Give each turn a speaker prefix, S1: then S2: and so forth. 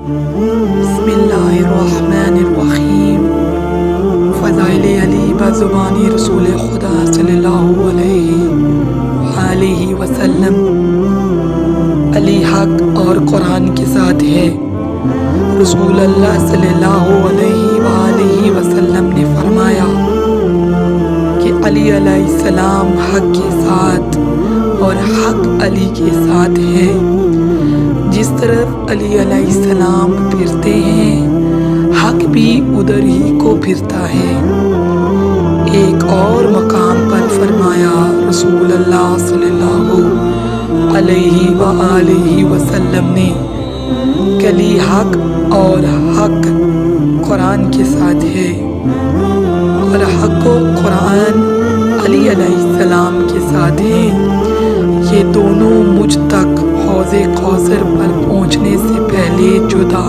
S1: بسم اللہ الرحمن الرحیم۔ فضائل علی بزبان رسول خدا صلی اللہ علیہ وآلہ وسلم۔ علی حق اور قرآن کے ساتھ ہے۔ رسول اللہ صلی اللہ علیہ وآلہ وسلم نے فرمایا کہ علی علیہ السلام حق کے ساتھ اور حق علی کے ساتھ ہے۔ جس طرف علی علیہ السلام پھرتے ہیں حق بھی ادھر ہی کو پھرتا ہے۔ ایک اور مقام پر فرمایا رسول اللہ صلی اللہ علیہ وآلہ وسلم نے کہ علی حق اور حق قرآن کے ساتھ ہے، اور حق و قرآن علی علیہ السلام کے ساتھ ہے۔ یہ دونوں مجھ تک حوض کوثر پر پہنچنے سے پہلے جدا